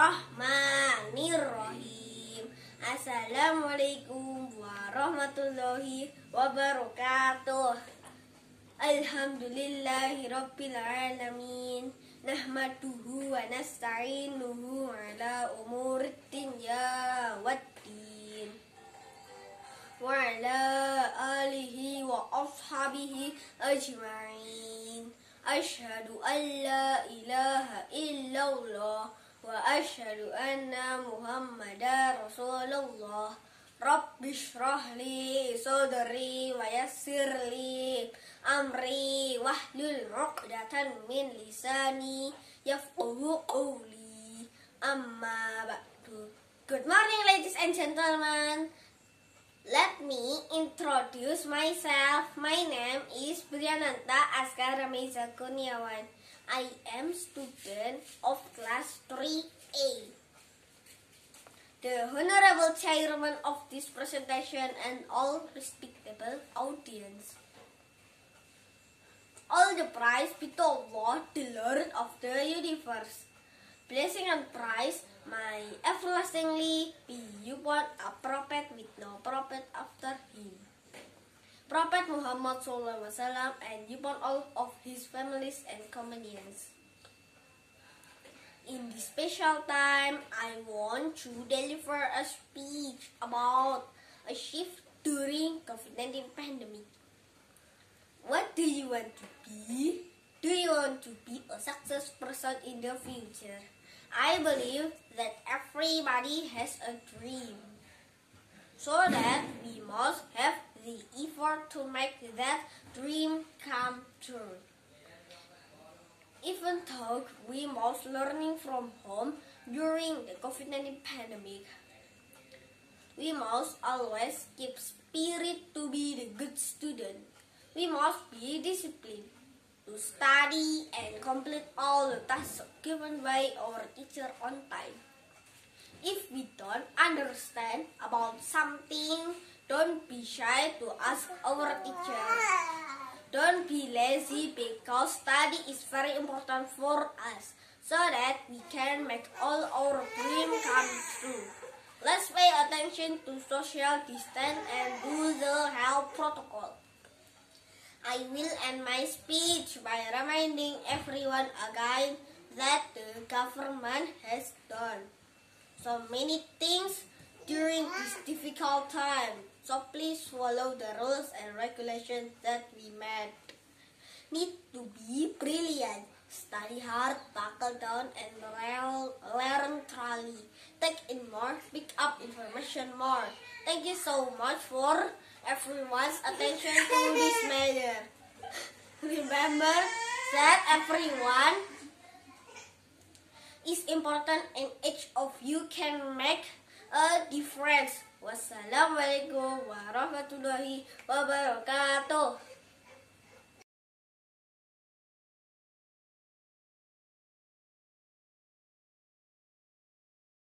Bismillahirrahmanirrahim. Assalamualaikum warahmatullahi wabarakatuh. Alhamdulillahirabbil alamin. Nahmaduhu wa nasta'inuhu ala umurid dunya waddin. Wa ala alihi wa ashabihi ajma'in. Asyhadu an la ilaha illallah wa asyhadu anna Muhammadar Rasulullah. Rabbi shrah li sadri wa yassir li amri wahlul 'uqdatan min lisani yafqahu qawli. Amma ba'du. Good morning, ladies and gentlemen. Let me introduce myself. My name is Briananta Kurniawan. I am student of class 3A. The honorable chairman of this presentation and all respectable audience. All the praise be to Allah, the Lord of the universe. Blessing and praise my everlastingly be upon a prophet with no prophet after him, Prophet Muhammad SAW, and upon all of his families and companions. In this special time, I want to deliver a speech about a shift during COVID-19 pandemic. What do you want to be? Do you want to be a success person in the future? I believe that everybody has a dream, so that we must have the effort to make that dream come true. Even though we must learning from home during the COVID-19 pandemic, we must always keep spirit to be the good student. We must be disciplined to study and complete all the tasks given by our teacher on time. If we don't understand about something, don't be shy to ask our teacher. Don't be lazy, because study is very important for us, so that we can make all our dreams come true. Let's pay attention to social distance and do the health protocol. I will end my speech by reminding everyone again that the government has done so many things during this difficult time. So please follow the rules and regulations that we made. Need to be brilliant, study hard, buckle down, and learn thoroughly. Take in more, pick up information more. Thank you so much for everyone's attention to this matter. Remember that everyone is important and each of you can make a difference. Wassalamualaikum warahmatullahi wabarakatuh.